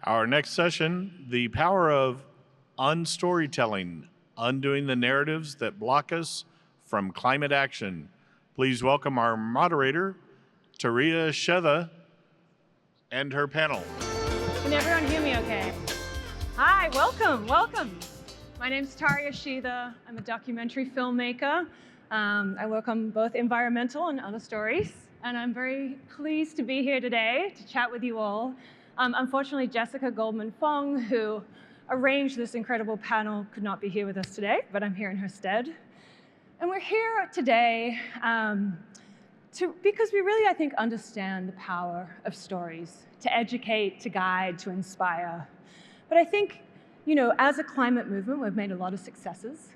Our next session, the power of unstorytelling, undoing the narratives that block us from climate action. Please welcome our moderator, Taria Shetha, and her panel. Can everyone hear me okay? Hi, welcome. My name's Taria Shetha. I'm a documentary filmmaker. I work on both environmental and other stories, and I'm very pleased to be here today to chat with you all. Unfortunately, Jessica Goldman-Fong, who arranged this incredible panel, could not be here with us today, but I'm here in her stead. And we're here today because we really, I think, understand the power of stories to educate, to guide, to inspire. But I think, as a climate movement, we've made a lot of successes.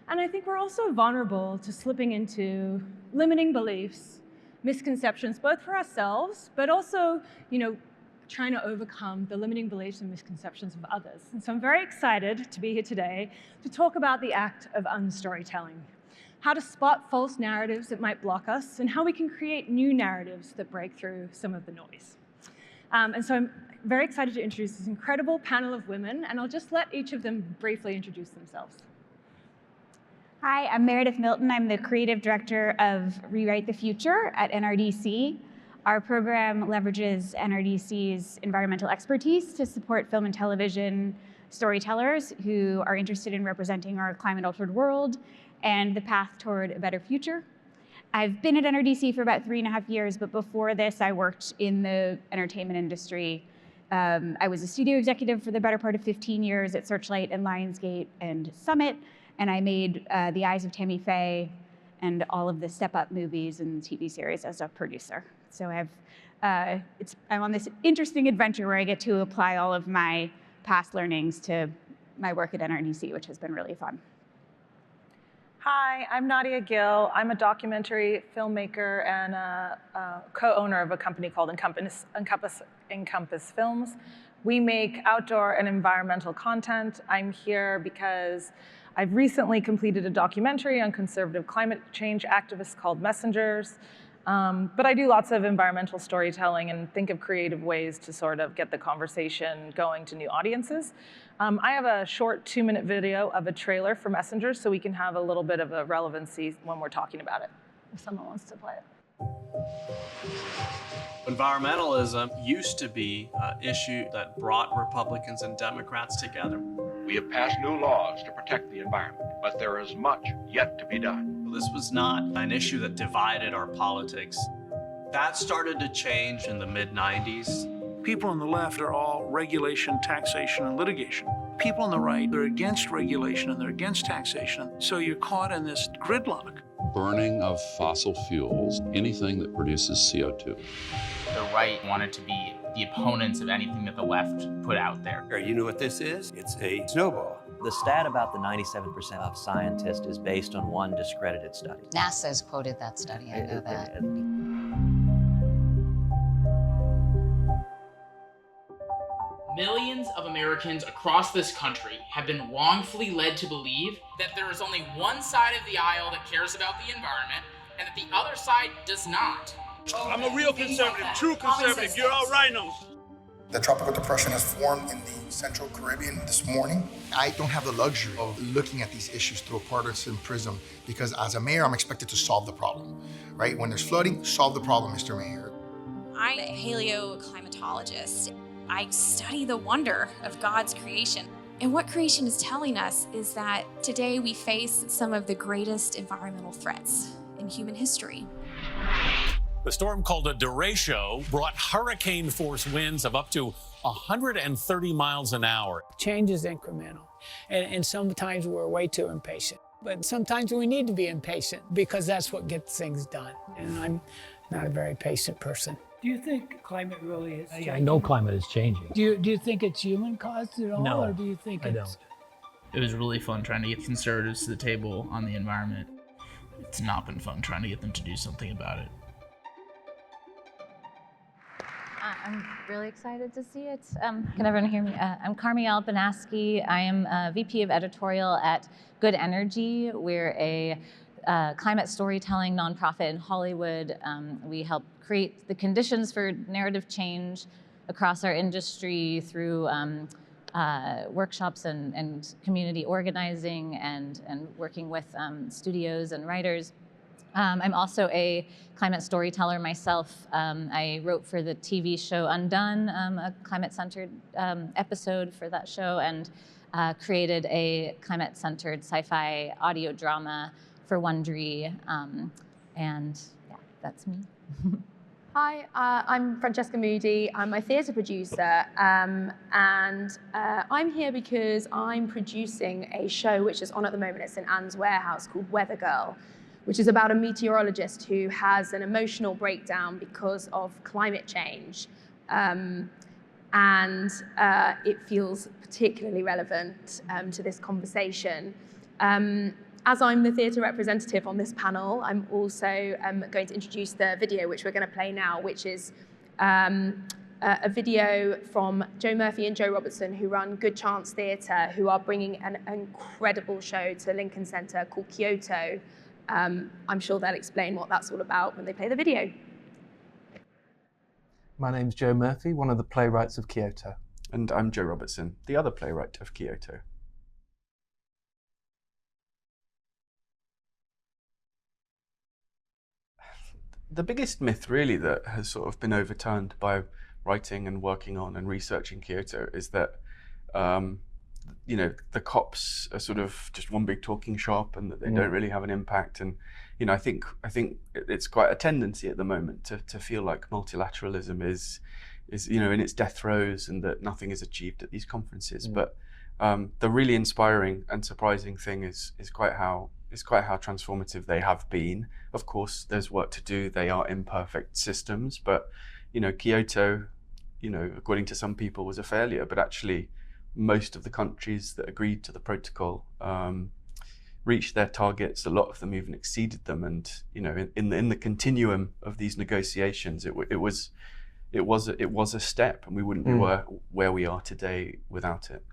And I think we're also vulnerable to slipping into limiting beliefs, misconceptions, both for ourselves, but also, trying to overcome the limiting beliefs and misconceptions of others. And so I'm very excited to be here today to talk about the act of unstorytelling, how to spot false narratives that might block us, and how we can create new narratives that break through some of the noise. And so I'm very excited to introduce this incredible panel of women, and I'll just let each of them briefly introduce themselves. Hi, I'm Meredith Milton. I'm the creative director of Rewrite the Future at NRDC. Our program leverages NRDC's environmental expertise to support film and television storytellers who are interested in representing our climate-altered world and the path toward a better future. I've been at NRDC for about 3.5 years, but before this, I worked in the entertainment industry. I was a studio executive for the better part of 15 years at Searchlight and Lionsgate and Summit, and I made The Eyes of Tammy Faye and all of the Step Up movies and TV series as a producer. So I'm on this interesting adventure where I get to apply all of my past learnings to my work at NRDC, which has been really fun. Hi, I'm Nadia Gill. I'm a documentary filmmaker and a co-owner of a company called Encompass Films. We make outdoor and environmental content. I'm here because I've recently completed a documentary on conservative climate change activists called Messengers. But I do lots of environmental storytelling and think of creative ways to sort of get the conversation going to new audiences. I have a short 2-minute video of a trailer for Messengers so we can have a little bit of a relevancy when we're talking about it, if someone wants to play it. Environmentalism used to be an issue that brought Republicans and Democrats together. We have passed new laws to protect the environment, but there is much yet to be done. This was not an issue that divided our politics. That started to change in the mid-90s. People on the left are all regulation, taxation, and litigation. People on the right, they're against regulation and they're against taxation. So you're caught in this gridlock. Burning of fossil fuels, anything that produces CO2. The right wanted to be the opponents of anything that the left put out there. You know what this is? It's a snowball. The stat about the 97% of scientists is based on one discredited study. NASA has quoted that study, I know that. Millions of Americans across this country have been wrongfully led to believe that there is only one side of the aisle that cares about the environment and that the other side does not. I'm a real conservative, true conservative. You're all rhinos. The tropical depression has formed in the Central Caribbean this morning. I don't have the luxury of looking at these issues through a partisan prism because as a mayor, I'm expected to solve the problem, right? When there's flooding, solve the problem, Mr. Mayor. I'm a paleoclimatologist. I study the wonder of God's creation. And what creation is telling us is that today we face some of the greatest environmental threats in human history. The storm called a derecho brought hurricane-force winds of up to 130 miles an hour. Change is incremental, and sometimes we're way too impatient. But sometimes we need to be impatient because that's what gets things done. And I'm not a very patient person. Do you think climate really is changing? I know climate is changing. Do you think it's human-caused at all? No, or do you think I don't. It was really fun trying to get conservatives to the table on the environment. It's not been fun trying to get them to do something about it. I'm really excited to see it. Can everyone hear me? I'm Carmiel Banaski. I am VP of editorial at Good Energy. We're a climate storytelling nonprofit in Hollywood. We help create the conditions for narrative change across our industry through workshops and community organizing and working with studios and writers. I'm also a climate storyteller myself. I wrote for the TV show Undone, a climate-centered episode for that show, and created a climate-centered sci-fi audio drama for Wondery. And yeah, that's me. Hi, I'm Francesca Moody. I'm a theatre producer, and I'm here because I'm producing a show which is on at the moment at St Anne's Warehouse called Weather Girl, which is about a meteorologist who has an emotional breakdown because of climate change. It feels particularly relevant to this conversation. As I'm the theatre representative on this panel, I'm also going to introduce the video which we're going to play now, which is a video from Joe Murphy and Joe Robertson, who run Good Chance Theatre, who are bringing an incredible show to Lincoln Center called Kyoto. I'm sure they'll explain what that's all about when they play the video. My name's Joe Murphy, one of the playwrights of Kyoto. And I'm Joe Robertson, the other playwright of Kyoto. The biggest myth really that has sort of been overturned by writing and working on and researching Kyoto is that you know, the COPs are sort of just one big talking shop and that they don't really have an impact. And you know, I think it's quite a tendency at the moment to feel like multilateralism is you know, in its death throes and that nothing is achieved at these conferences. But the really inspiring and surprising thing is quite how transformative they have been. Of course, there's work to do. They are imperfect systems, but you know, Kyoto, you know, according to some people, was a failure. But actually, most of the countries that agreed to the protocol reached their targets. A lot of them even exceeded them. And you know, in the continuum of these negotiations, it was a step, and we wouldn't be where we are today without it.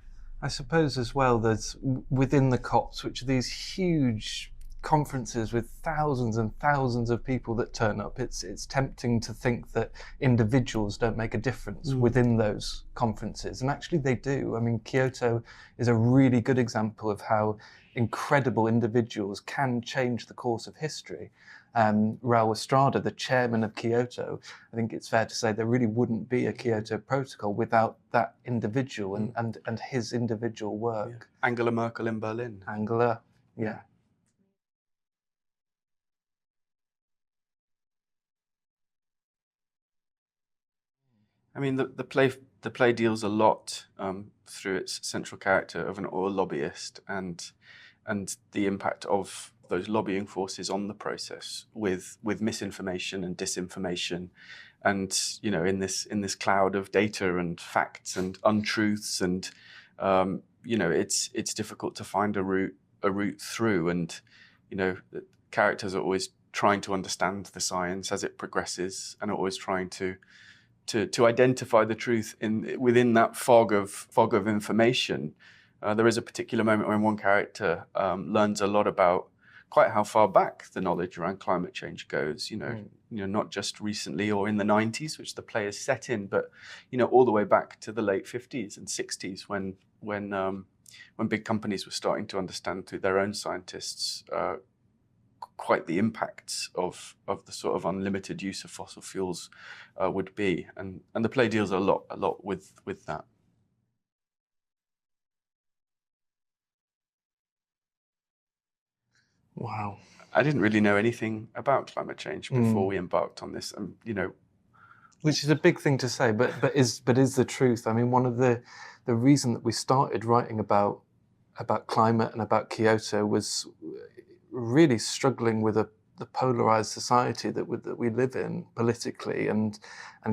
I suppose as well, there's within the COPs, which are these huge conferences with thousands and thousands of people that turn up, it's tempting to think that individuals don't make a difference within those conferences, and actually they do. I mean, Kyoto is a really good example of how incredible individuals can change the course of history. Raul Estrada, the chairman of Kyoto, I think it's fair to say there really wouldn't be a Kyoto Protocol without that individual and his individual work. Yeah. Angela Merkel in Berlin. Angela, yeah. I mean, the play deals a lot through its central character of an oil lobbyist and the impact of those lobbying forces on the process with misinformation and disinformation, and you know, in this cloud of data and facts and untruths, and you know, it's difficult to find a route through, and you know, the characters are always trying to understand the science as it progresses, and are always trying to identify the truth within that fog of information. There is a particular moment when one character learns a lot about quite how far back the knowledge around climate change goes. You know, not just recently or in the 90s, which the play is set in, but you know, all the way back to the late 50s and 60s when big companies were starting to understand through their own scientists quite the impacts of the sort of unlimited use of fossil fuels would be, and the play deals a lot with that. Wow. I didn't really know anything about climate change before we embarked on this, you know. Which is a big thing to say, but is the truth. I mean, one of the reason that we started writing about climate and about Kyoto was really struggling with the polarized society that we live in politically, and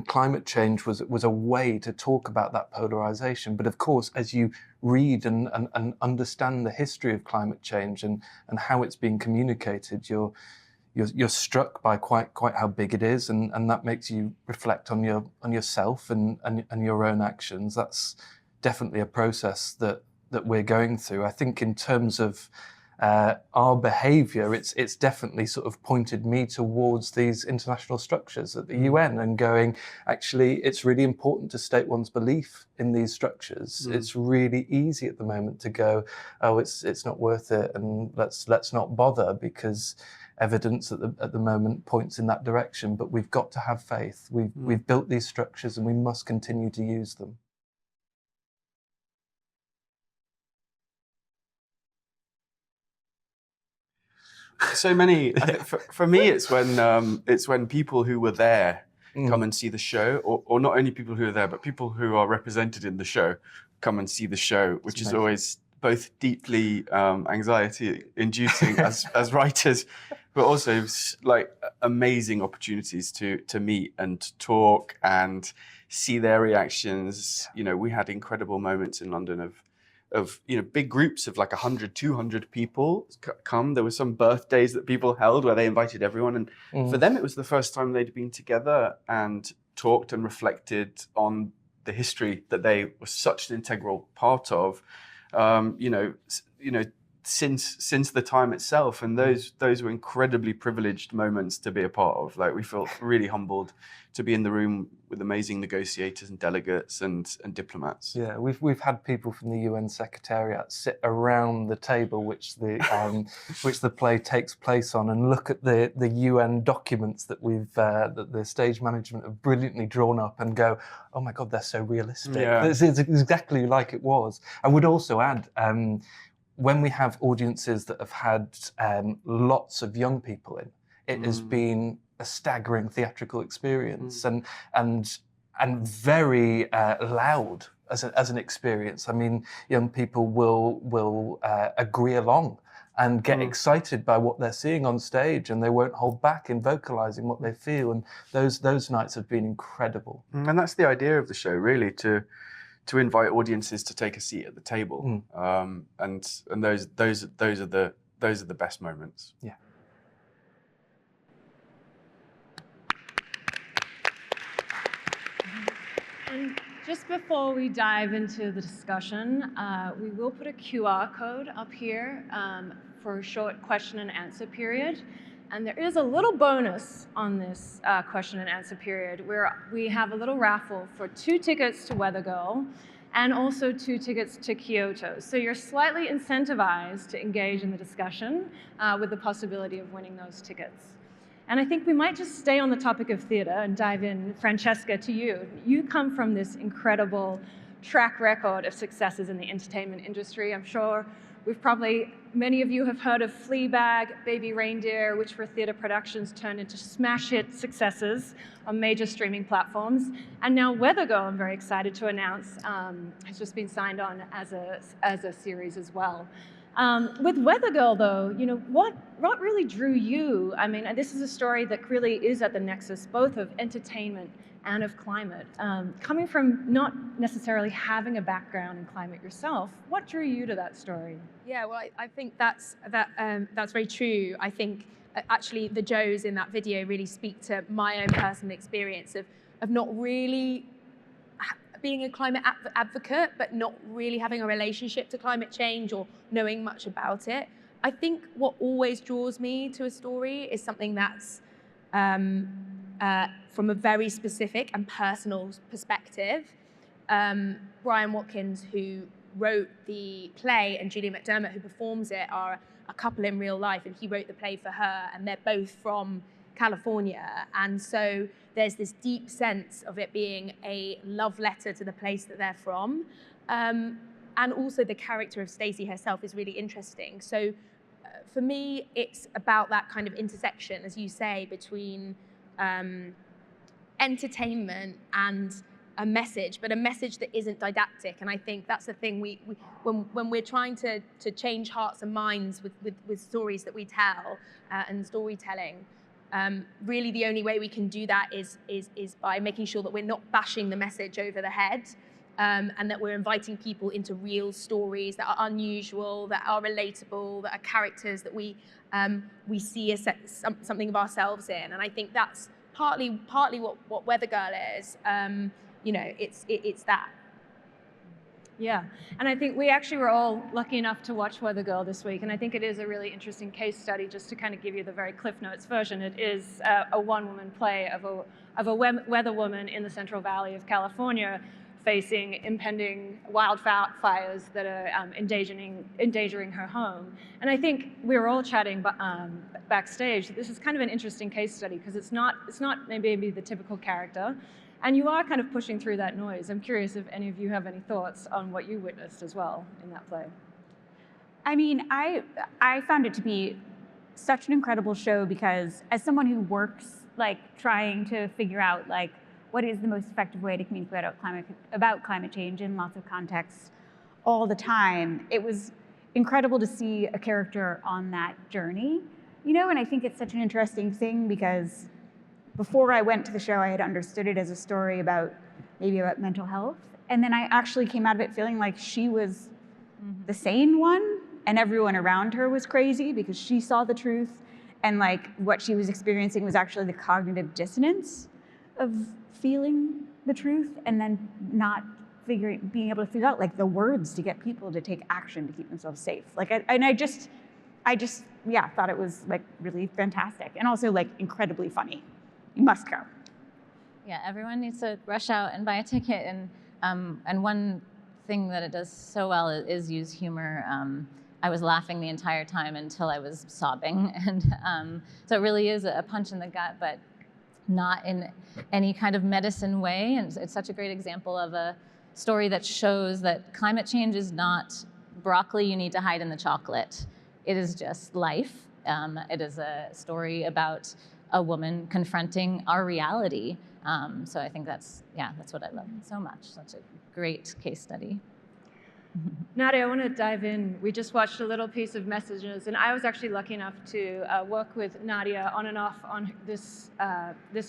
climate change was a way to talk about that polarization. But of course, as you read and understand the history of climate change and how it's being communicated, you're struck by quite how big it is, and that makes you reflect on yourself and your own actions. That's definitely a process that we're going through. I think in terms of our behaviour, it's definitely sort of pointed me towards these international structures at the UN and going, actually, it's really important to state one's belief in these structures. It's really easy at the moment to go, oh, it's not worth it, and let's not bother, because evidence at the moment points in that direction. But we've got to have faith. We've built these structures and we must continue to use them. So many. For me, it's when people who were there come and see the show, or not only people who are there, but people who are represented in the show come and see the show, which is always both deeply anxiety-inducing as writers, but also like amazing opportunities to meet and talk and see their reactions. You know, we had incredible moments in London of big groups of like 100, 200 people come. There were some birthdays that people held where they invited everyone. And for them, it was the first time they'd been together and talked and reflected on the history that they were such an integral part of, since the time itself. And those were incredibly privileged moments to be a part of. Like, we felt really humbled to be in the room with amazing negotiators and delegates and diplomats. Yeah, we've had people from the UN Secretariat sit around the table which the play takes place on and look at the UN documents that that the stage management have brilliantly drawn up and go, oh my God, they're so realistic. Yeah. It's exactly like it was. I would also add, when we have audiences that have had lots of young people in, it has been a staggering theatrical experience and very loud as an experience. I mean, young people will agree along and get excited by what they're seeing on stage, and they won't hold back in vocalizing what they feel. And those nights have been incredible. And that's the idea of the show, really, to invite audiences to take a seat at the table, and those are the best moments. Yeah. And just before we dive into the discussion, we will put a QR code up here for a short question and answer period. And there is a little bonus on this question and answer period where we have a little raffle for 2 tickets to Weather Girl and also 2 tickets to Kyoto. So you're slightly incentivized to engage in the discussion with the possibility of winning those tickets. And I think we might just stay on the topic of theater and dive in, Francesca, to you. You come from this incredible track record of successes in the entertainment industry. I'm sure many of you have heard of Fleabag, Baby Reindeer, which were theater productions turned into smash hit successes on major streaming platforms. And now Weather Girl, I'm very excited to announce, has just been signed on as a series as well. With Weather Girl, though, what really drew you? I mean, this is a story that really is at the nexus both of entertainment and of climate. Coming from not necessarily having a background in climate yourself, what drew you to that story? Yeah, well, I think that's very true. I think actually the Joes in that video really speak to my own personal experience of not really being a climate advocate, but not really having a relationship to climate change or knowing much about it. I think what always draws me to a story is something that's from a very specific and personal perspective. Brian Watkins, who wrote the play, and Julie McDermott, who performs it, are a couple in real life, and he wrote the play for her, and they're both from California. And so there's this deep sense of it being a love letter to the place that they're from. And also the character of Stacey herself is really interesting. So for me, it's about that kind of intersection, as you say, between entertainment and a message, but a message that isn't didactic. And I think that's the thing when we're trying to change hearts and minds with stories that we tell and storytelling, really the only way we can do that is by making sure that we're not bashing the message over the head, and that we're inviting people into real stories that are unusual, that are relatable, that are characters that we see as something of ourselves in. And I think that's partly what Weather Girl is. It's that. Yeah, and I think we actually were all lucky enough to watch Weather Girl this week, and I think it is a really interesting case study. Just to kind of give you the very Cliff Notes version, it is a one-woman play of a weather woman in the Central Valley of California facing impending wildfires that are endangering her home. And I think we were all chatting backstage that this is kind of an interesting case study because it's not maybe the typical character, and you are kind of pushing through that noise. I'm curious if any of you have any thoughts on what you witnessed as well in that play. I mean, I found it to be such an incredible show because as someone who works like trying to figure out like what is the most effective way to communicate about climate change in lots of contexts all the time, it was incredible to see a character on that journey, you know, and I think it's such an interesting thing because before I went to the show, I had understood it as a story about mental health. And then I actually came out of it feeling like she was the sane one and everyone around her was crazy because she saw the truth and like what she was experiencing was actually the cognitive dissonance of feeling the truth and then not being able to figure out like the words to get people to take action to keep themselves safe. Like, I just thought it was like really fantastic and also like incredibly funny. You must go. Yeah, everyone needs to rush out and buy a ticket. And one thing that it does so well is use humor. I was laughing the entire time until I was sobbing. And so it really is a punch in the gut, but not in any kind of medicine way. And it's such a great example of a story that shows that climate change is not broccoli you need to hide in the chocolate. It is just life. It is a story about a woman confronting our reality. So I think that's what I love so much. Such a great case study. Nadia, I want to dive in. We just watched a little piece of Messages, and I was actually lucky enough to work with Nadia on and off on this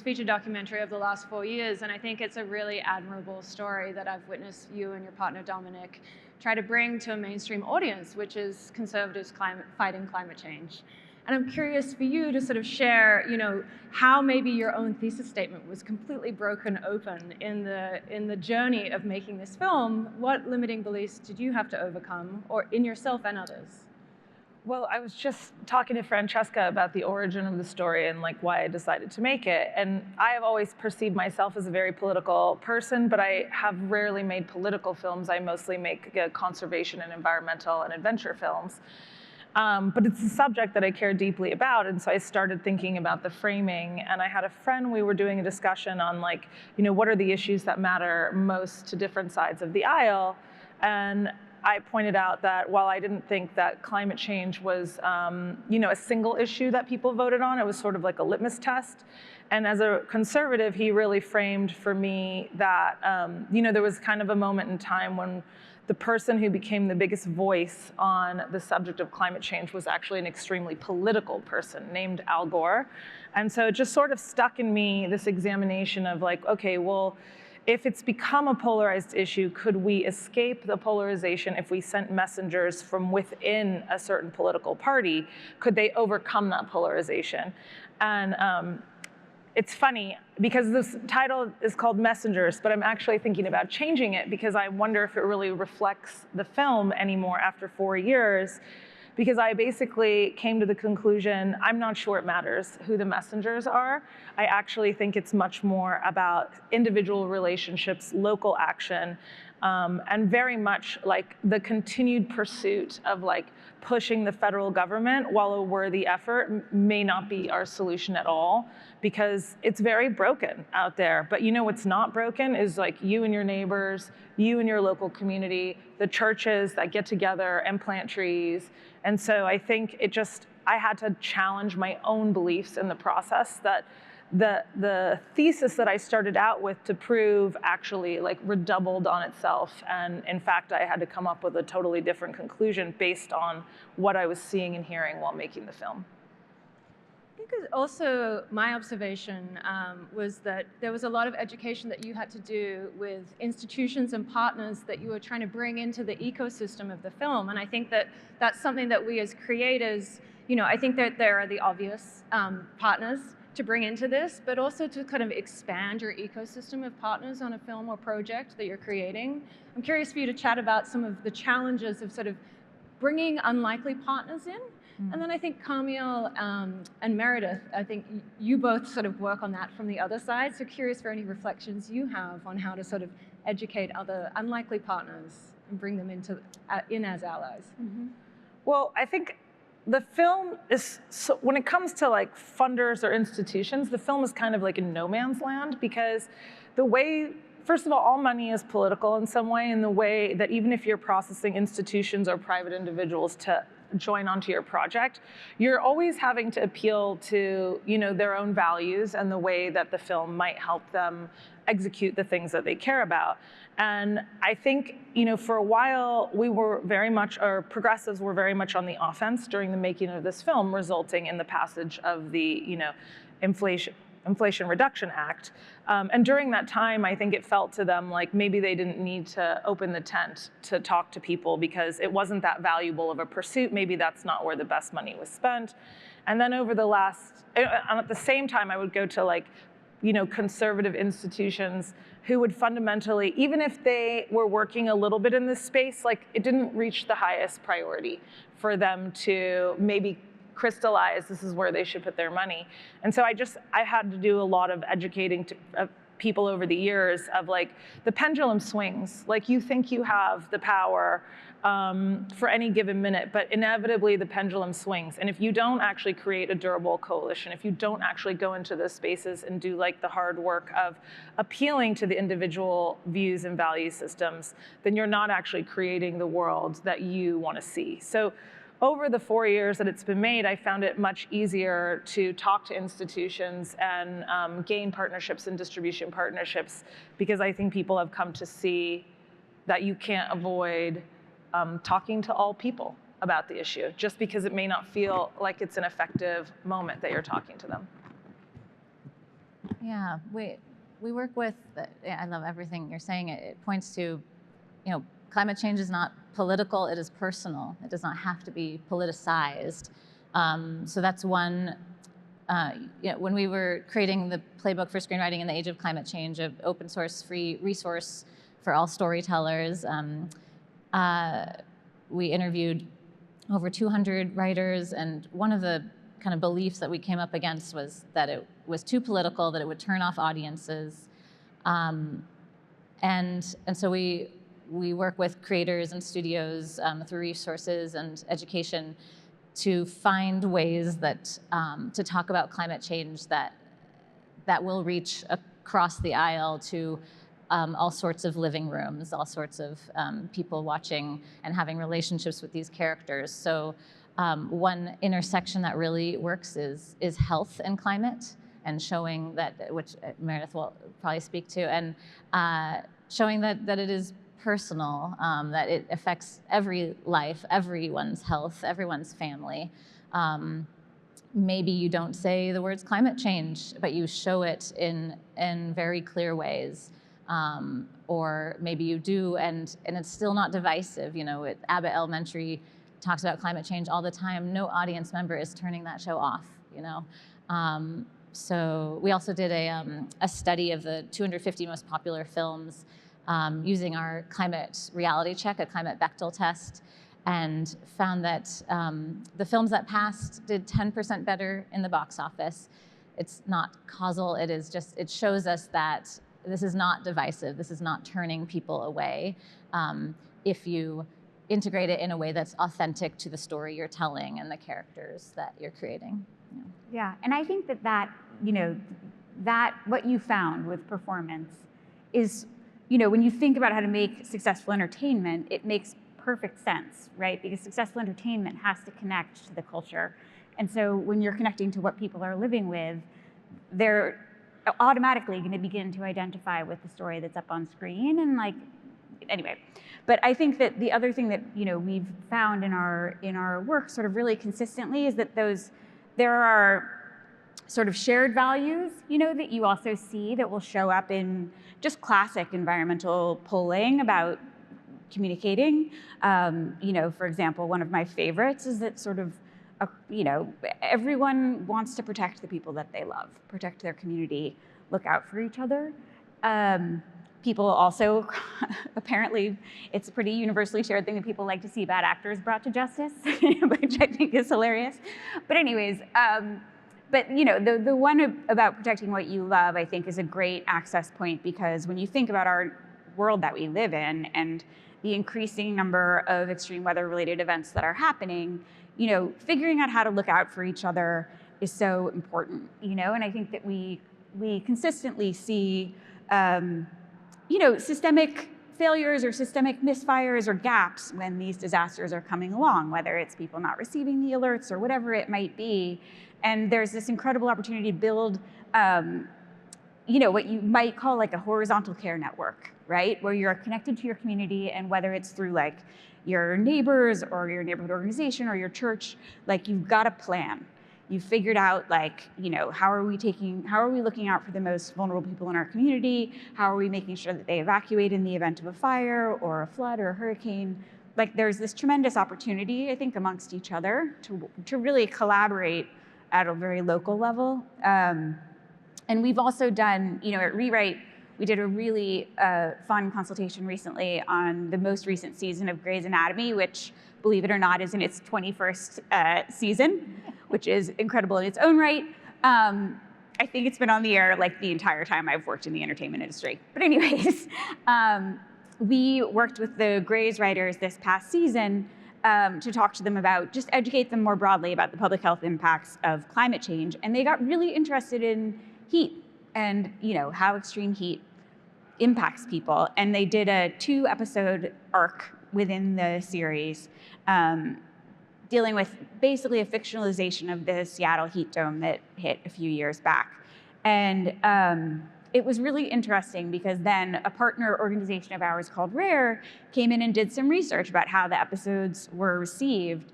feature documentary of the last 4 years, and I think it's a really admirable story that I've witnessed you and your partner Dominic try to bring to a mainstream audience, which is conservatives fighting climate change. And I'm curious for you to sort of share, you know, how maybe your own thesis statement was completely broken open in the journey of making this film. What limiting beliefs did you have to overcome, or in yourself and others? Well, I was just talking to Francesca about the origin of the story and like why I decided to make it. And I have always perceived myself as a very political person, but I have rarely made political films. I mostly make conservation and environmental and adventure films. But it's a subject that I care deeply about, and so I started thinking about the framing, and I had a friend, we were doing a discussion on like, you know, what are the issues that matter most to different sides of the aisle, and I pointed out that while I didn't think that climate change was, you know, a single issue that people voted on, it was sort of like a litmus test, and as a conservative, he really framed for me that, you know, there was kind of a moment in time when the person who became the biggest voice on the subject of climate change was actually an extremely political person named Al Gore. And so it just sort of stuck in me, this examination of like, okay, well, if it's become a polarized issue, could we escape the polarization if we sent messengers from within a certain political party? Could they overcome that polarization? And it's funny, because this title is called Messengers, but I'm actually thinking about changing it because I wonder if it really reflects the film anymore after 4 years, because I basically came to the conclusion, I'm not sure it matters who the messengers are. I actually think it's much more about individual relationships, local action, and very much like the continued pursuit of like pushing the federal government, while a worthy effort, may not be our solution at all, because it's very broken out there. But you know what's not broken is like you and your neighbors, you and your local community, the churches that get together and plant trees. And so I think I had to challenge my own beliefs in the process, that the thesis that I started out with to prove actually like redoubled on itself. And in fact, I had to come up with a totally different conclusion based on what I was seeing and hearing while making the film. I think also my observation was that there was a lot of education that you had to do with institutions and partners that you were trying to bring into the ecosystem of the film. And I think that that's something that we as creators, you know, I think that there are the obvious partners to bring into this, but also to kind of expand your ecosystem of partners on a film or project that you're creating. I'm curious for you to chat about some of the challenges of sort of bringing unlikely partners in. And then I think Carmiel and Meredith, I think you both sort of work on that from the other side. So curious for any reflections you have on how to sort of educate other unlikely partners and bring them in as allies. Well, I think the film is, so when it comes to like funders or institutions, the film is kind of like in no man's land, because the way, first of all money is political in some way, in the way that even if you're processing institutions or private individuals to join onto your project, you're always having to appeal to, you know, their own values and the way that the film might help them execute the things that they care about. And I think, you know, for a while we were very much, or progressives were very much on the offense during the making of this film, resulting in the passage of the, you know, Inflation Reduction Act. And during that time, I think it felt to them like maybe they didn't need to open the tent to talk to people because it wasn't that valuable of a pursuit. Maybe that's not where the best money was spent. And then over the last, and at the same time, I would go to like, you know, conservative institutions who would fundamentally, even if they were working a little bit in this space, like it didn't reach the highest priority for them to maybe crystallize this is where they should put their money. And so I had to do a lot of educating people over the years of like, the pendulum swings. Like you think you have the power for any given minute, but inevitably the pendulum swings. And if you don't actually create a durable coalition, if you don't actually go into those spaces and do like the hard work of appealing to the individual views and value systems, then you're not actually creating the world that you want to see. So over the 4 years that it's been made, I found it much easier to talk to institutions and gain partnerships and distribution partnerships, because I think people have come to see that you can't avoid talking to all people about the issue, just because it may not feel like it's an effective moment that you're talking to them. Yeah, we work with, I love everything you're saying. It points to, you know, climate change is not political, it is personal. It does not have to be politicized. So that's one, you know, when we were creating the playbook for screenwriting in the age of climate change, an open source free resource for all storytellers, we interviewed over 200 writers, and one of the kind of beliefs that we came up against was that it was too political, that it would turn off audiences. And so we work with creators and studios through resources and education to find ways that to talk about climate change that will reach across the aisle to all sorts of living rooms, all sorts of people watching and having relationships with these characters. So one intersection that really works is health and climate, and showing that, which Meredith will probably speak to, and showing that it is personal, that it affects every life, everyone's health, everyone's family. Maybe you don't say the words climate change, but you show it in very clear ways. Or maybe you do, and it's still not divisive. You know, Abbott Elementary talks about climate change all the time. No audience member is turning that show off, you know. So we also did a study of the 250 most popular films using our climate reality check, a climate Bechdel test, and found that the films that passed did 10% better in the box office. It's not causal, it is just, it shows us that this is not divisive, this is not turning people away if you integrate it in a way that's authentic to the story you're telling and the characters that you're creating. Yeah, and I think that you know, that what you found with performance is, you know, when you think about how to make successful entertainment, it makes perfect sense, right? Because successful entertainment has to connect to the culture. And so when you're connecting to what people are living with, they're automatically going to begin to identify with the story that's up on screen. And like, anyway, but I think that the other thing that, you know, we've found in our work sort of really consistently is that there are sort of shared values, you know, that you also see that will show up in just classic environmental polling about communicating. You know, for example, one of my favorites is that sort of you know, everyone wants to protect the people that they love, protect their community, look out for each other. People also, apparently, it's a pretty universally shared thing that people like to see bad actors brought to justice, which I think is hilarious. But anyways, but you know, the one about protecting what you love, I think, is a great access point, because when you think about our world that we live in and the increasing number of extreme weather-related events that are happening, you know, figuring out how to look out for each other is so important, you know. And I think that we consistently see, you know, systemic failures or systemic misfires or gaps when these disasters are coming along, whether it's people not receiving the alerts or whatever it might be. And there's this incredible opportunity to build, you know, what you might call like a horizontal care network, right? Where you're connected to your community, and whether it's through like your neighbors or your neighborhood organization or your church, like you've got a plan. You've figured out, like, you know, how are we looking out for the most vulnerable people in our community? How are we making sure that they evacuate in the event of a fire or a flood or a hurricane? Like, there's this tremendous opportunity, I think, amongst each other to really collaborate at a very local level. And we've also done, you know, at Rewrite, we did a really fun consultation recently on the most recent season of Grey's Anatomy, which, believe it or not, is in its 21st season, which is incredible in its own right. I think it's been on the air like the entire time I've worked in the entertainment industry. But anyways, we worked with the Grey's writers this past season to talk to them about, just educate them more broadly about the public health impacts of climate change. And they got really interested in heat and, you know, how extreme heat impacts people. And they did a 2-episode arc within the series, dealing with basically a fictionalization of the Seattle heat dome that hit a few years back. And it was really interesting, because then a partner organization of ours called RARE came in and did some research about how the episodes were received.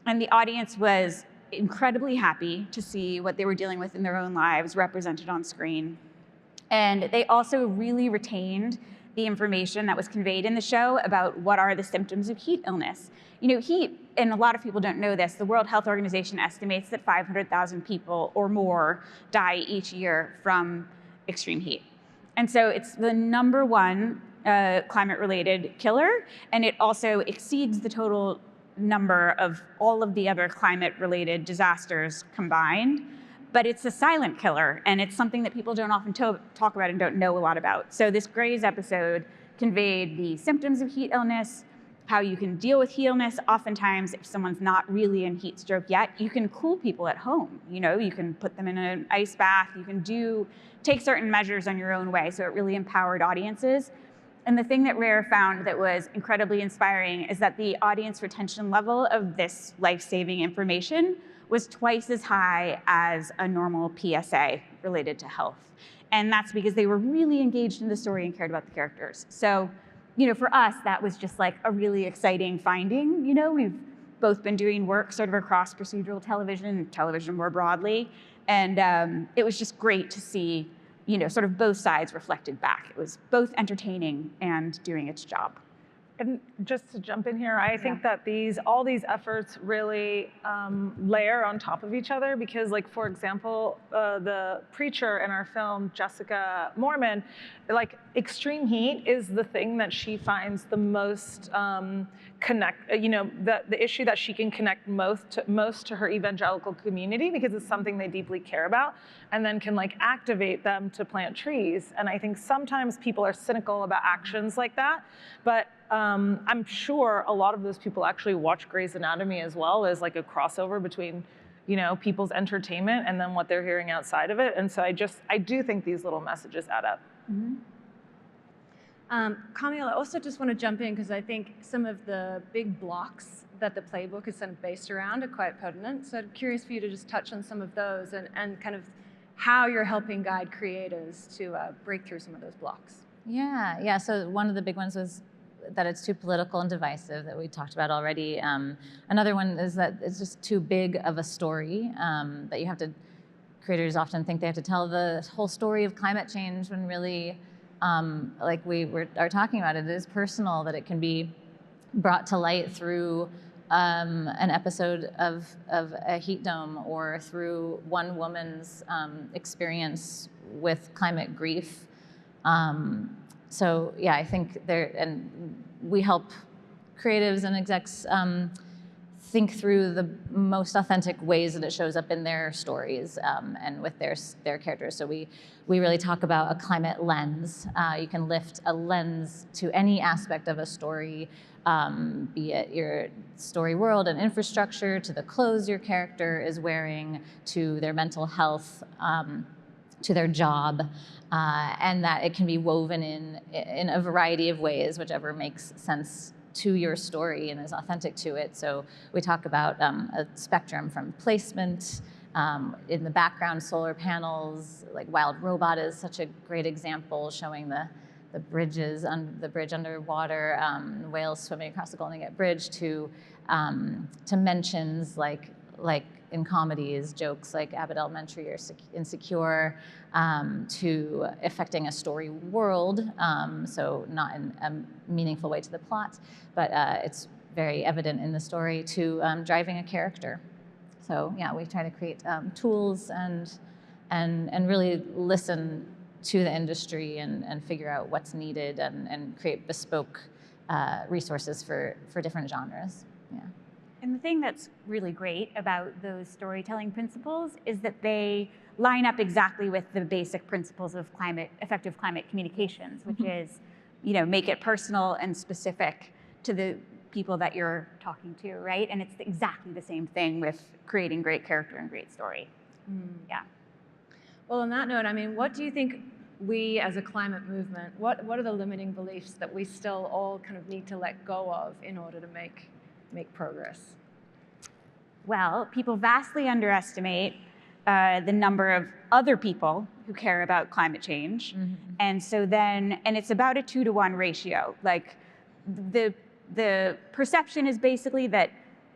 And the audience was incredibly happy to see what they were dealing with in their own lives represented on screen. And they also really retained the information that was conveyed in the show about what are the symptoms of heat illness. You know, heat, and a lot of people don't know this, the World Health Organization estimates that 500,000 people or more die each year from extreme heat. And so it's the #1 climate-related killer, and it also exceeds the total number of all of the other climate-related disasters combined. But it's a silent killer, and it's something that people don't often talk about and don't know a lot about. So this Grey's episode conveyed the symptoms of heat illness, how you can deal with heat illness. Oftentimes, if someone's not really in heat stroke yet, you can cool people at home. You know, you can put them in an ice bath, you can take certain measures on your own way. So it really empowered audiences. And the thing that RARE found that was incredibly inspiring is that the audience retention level of this life-saving information was twice as high as a normal PSA related to health. And that's because they were really engaged in the story and cared about the characters. So, you know, for us, that was just like a really exciting finding. You know, we've both been doing work sort of across procedural television and television more broadly. And it was just great to see, you know, sort of both sides reflected back. It was both entertaining and doing its job. And just to jump in here, I think that all these efforts really layer on top of each other, because, like, for example, the preacher in our film, Jessica Mormon, like, extreme heat is the thing that she finds the most the issue that she can connect most to her evangelical community, because it's something they deeply care about, and then can, like, activate them to plant trees. And I think sometimes people are cynical about actions like that, but I'm sure a lot of those people actually watch Grey's Anatomy as well, as like a crossover between, you know, people's entertainment and then what they're hearing outside of it. And so I do think these little messages add up. Mm-hmm. Camille, I also just want to jump in, because I think some of the big blocks that the playbook is kind of based around are quite pertinent. So I'm curious for you to just touch on some of those and kind of how you're helping guide creators to break through some of those blocks. Yeah. So one of the big ones was that it's too political and divisive, that we talked about already. Another one is that it's just too big of a story, that creators often think they have to tell the whole story of climate change, when really, like we are talking about, it is personal, that it can be brought to light through an episode of a heat dome, or through one woman's experience with climate grief. So yeah, I think we help creatives and execs think through the most authentic ways that it shows up in their stories and with their characters. So we really talk about a climate lens. You can lift a lens to any aspect of a story, be it your story world and infrastructure, to the clothes your character is wearing, to their mental health, to their job, and that it can be woven in a variety of ways, whichever makes sense to your story and is authentic to it. So we talk about a spectrum from placement, in the background, solar panels, like Wild Robot is such a great example, showing the bridges, the bridge underwater, whales swimming across the Golden Gate Bridge, to mentions like in comedies, jokes like Abbott Elementary or Insecure, to affecting a story world, so not in a meaningful way to the plot, but it's very evident in the story, to driving a character. So yeah, we try to create tools and really listen to the industry and figure out what's needed and create bespoke resources for different genres. Yeah. And the thing that's really great about those storytelling principles is that they line up exactly with the basic principles of effective climate communications, which is, make it personal and specific to the people that you're talking to, right? And it's exactly the same thing with creating great character and great story. Yeah. Well, on that note, I mean, what do you think we as a climate movement, what are the limiting beliefs that we still all kind of need to let go of in order to make progress? Well, people vastly underestimate the number of other people who care about climate change. And so then, and it's about a 2-to-1 ratio. Like the perception is basically that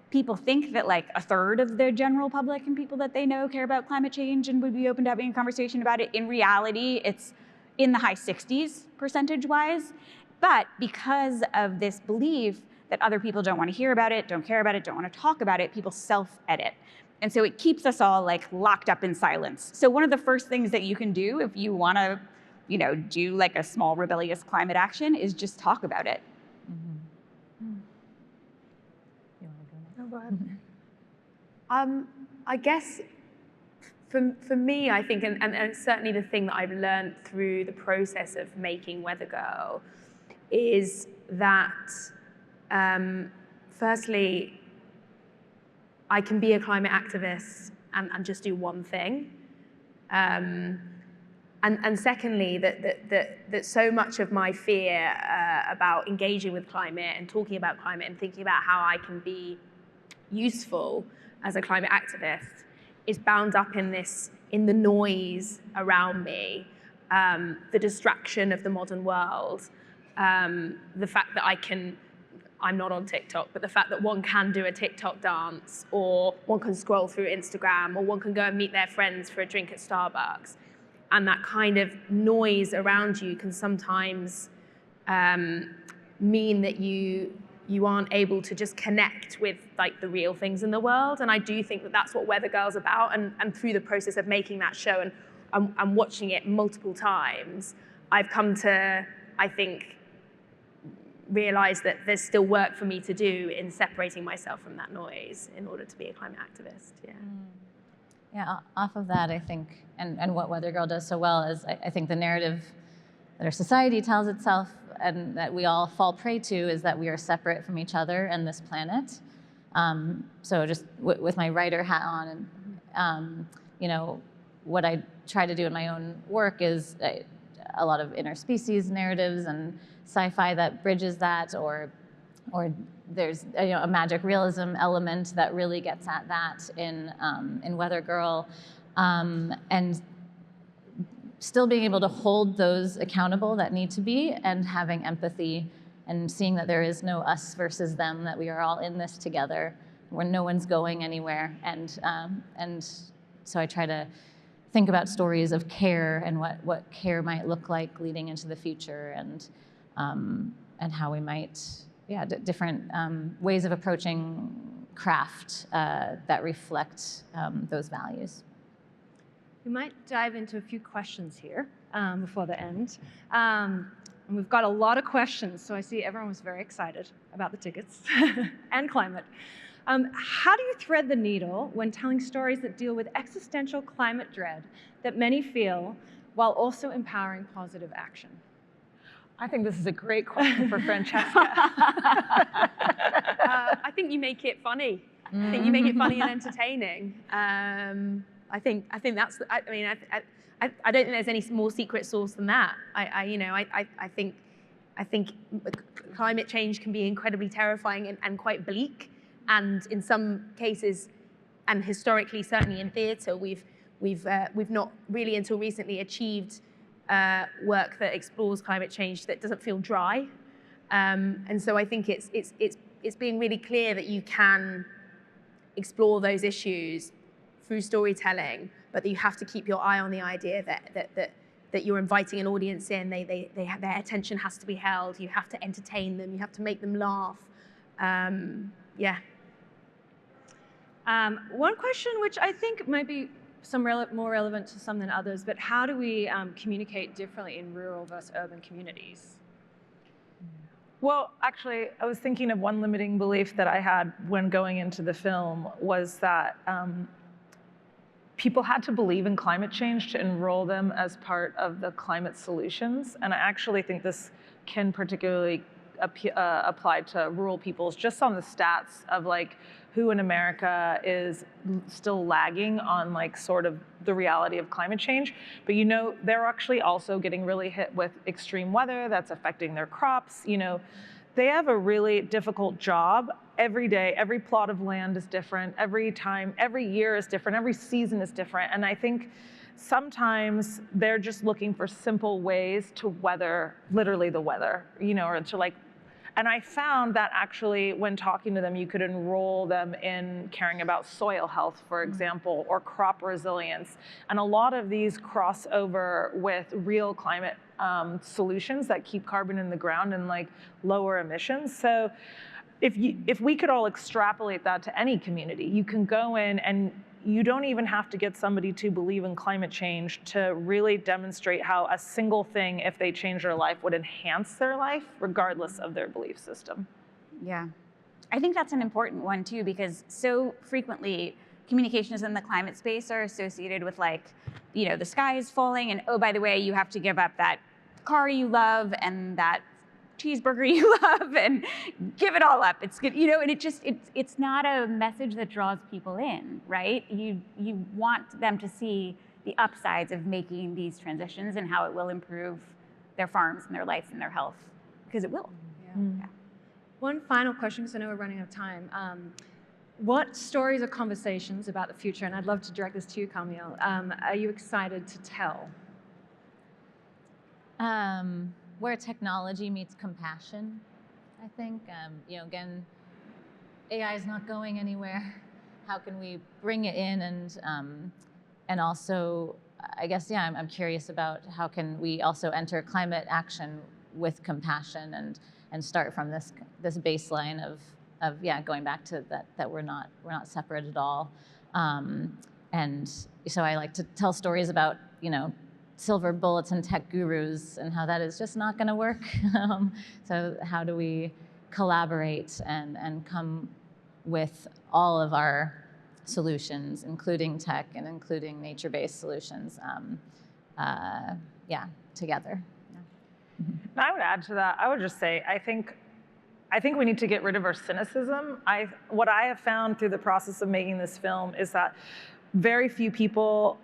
people think that like a third of the general public and people that they know care about climate change and would be open to having a conversation about it. In reality, it's in the high 60s percentage-wise. But because of this belief that other people don't want to hear about it, don't care about it, don't want to talk about it, people self-edit. And so it keeps us all like locked up in silence. So one of the first things that you can do if you want to, do like a small rebellious climate action is just talk about it. I guess for me, I think, and certainly the thing that I've learned through the process of making Weather Girl is that, firstly, I can be a climate activist and just do one thing. And secondly, that so much of my fear about engaging with climate and talking about climate and thinking about how I can be useful as a climate activist is bound up in the noise around me, the distraction of the modern world, the fact that I'm not on TikTok, but the fact that one can do a TikTok dance, or one can scroll through Instagram, or one can go and meet their friends for a drink at Starbucks. And that kind of noise around you can sometimes mean that you aren't able to just connect with like the real things in the world. And I do think that that's what Weather Girl's about. And through the process of making that show and watching it multiple times, I've come to, I think, realize that there's still work for me to do in separating myself from that noise in order to be a climate activist. Yeah. Yeah, off of that, I think, and what Weather Girl does so well is I think the narrative that our society tells itself and that we all fall prey to is that we are separate from each other and this planet. So just with my writer hat on, and what I try to do in my own work is a lot of interspecies narratives and sci-fi that bridges that, or there's a magic realism element that really gets at that in Weather Girl, and still being able to hold those accountable that need to be, and having empathy and seeing that there is no us versus them, that we are all in this together, where no one's going anywhere, and so I try to think about stories of care and what care might look like leading into the future, and how we might different ways of approaching craft that reflect those values. We might dive into a few questions here before the end. And we've got a lot of questions, so I see everyone was very excited about the tickets and climate. How do you thread the needle when telling stories that deal with existential climate dread that many feel, while also empowering positive action? I think this is a great question for Francesca. I think you make it funny. I think you make it funny and entertaining. I think that's. I don't think there's any more secret sauce than that. I think climate change can be incredibly terrifying and quite bleak. And in some cases, and historically, certainly in theatre, we've not really until recently achieved work that explores climate change that doesn't feel dry. And so I think it's being really clear that you can explore those issues through storytelling, but that you have to keep your eye on the idea that you're inviting an audience in. Their attention has to be held. You have to entertain them. You have to make them laugh. Yeah. One question which I think might be more relevant to some than others, but how do we communicate differently in rural versus urban communities? Well, actually, I was thinking of one limiting belief that I had when going into the film was that people had to believe in climate change to enroll them as part of the climate solutions. And I actually think this can particularly apply to rural peoples, just on the stats of like who in America is still lagging on like sort of the reality of climate change. But they're actually also getting really hit with extreme weather that's affecting their crops. They have a really difficult job every day. Every plot of land is different. Every year is different. Every season is different. And I think sometimes they're just looking for simple ways to weather, literally the weather, or to like. And I found that actually when talking to them, you could enroll them in caring about soil health, for example, or crop resilience. And a lot of these cross over with real climate solutions that keep carbon in the ground and like lower emissions. So if we could all extrapolate that to any community, you can go in and you don't even have to get somebody to believe in climate change to really demonstrate how a single thing, if they change their life, would enhance their life regardless of their belief system. Yeah. I think that's an important one too, because so frequently communications in the climate space are associated with like, the sky is falling and oh, by the way, you have to give up that car you love and that cheeseburger you love and give it all up. It's good, and it's not a message that draws people in, right? You want them to see the upsides of making these transitions and how it will improve their farms and their life and their health, because it will. Yeah. One final question, because I know we're running out of time. What stories or conversations about the future, and I'd love to direct this to you, Camille, are you excited to tell? Where technology meets compassion, I think. Again, AI is not going anywhere. How can we bring it in and also, I guess, I'm curious about how can we also enter climate action with compassion and start from this baseline of going back to that we're not separate at all. And so I like to tell stories about silver bullets and tech gurus and how that is just not going to work. So how do we collaborate and come with all of our solutions, including tech and including nature-based solutions, together. I would add to that. I would just say, I think we need to get rid of our cynicism. What I have found through the process of making this film is that very few people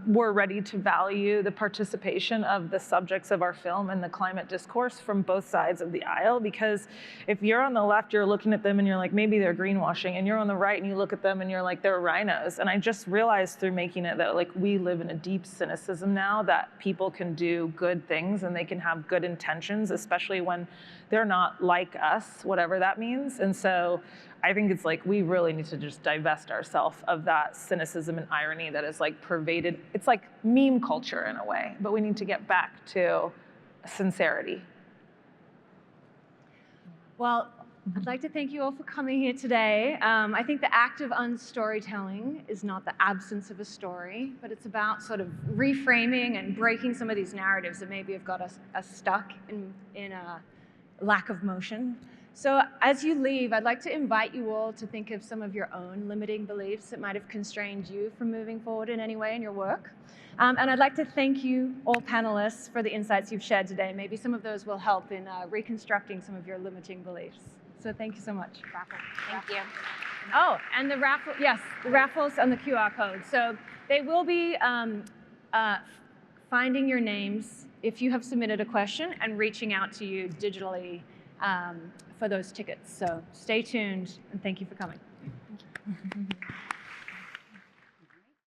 were ready to value the participation of the subjects of our film in the climate discourse from both sides of the aisle. Because if you're on the left, you're looking at them and you're like, maybe they're greenwashing, and you're on the right and you look at them and you're like, they're rhinos. And I just realized through making it that like we live in a deep cynicism now, that people can do good things and they can have good intentions, especially when they're not like us, whatever that means. And so I think it's like we really need to just divest ourselves of that cynicism and irony that is like pervaded. It's like meme culture in a way, but we need to get back to sincerity. Well, I'd like to thank you all for coming here today. I think the act of unstorytelling is not the absence of a story, but it's about sort of reframing and breaking some of these narratives that maybe have got us stuck in a lack of motion. So as you leave, I'd like to invite you all to think of some of your own limiting beliefs that might have constrained you from moving forward in any way in your work. And I'd like to thank you, all panelists, for the insights you've shared today. Maybe some of those will help in reconstructing some of your limiting beliefs. So thank you so much. Thank you. Oh, and the raffle, yes, the raffles and the QR code. So they will be finding your names if you have submitted a question and reaching out to you digitally for those tickets. So stay tuned, and thank you for coming. Thank you.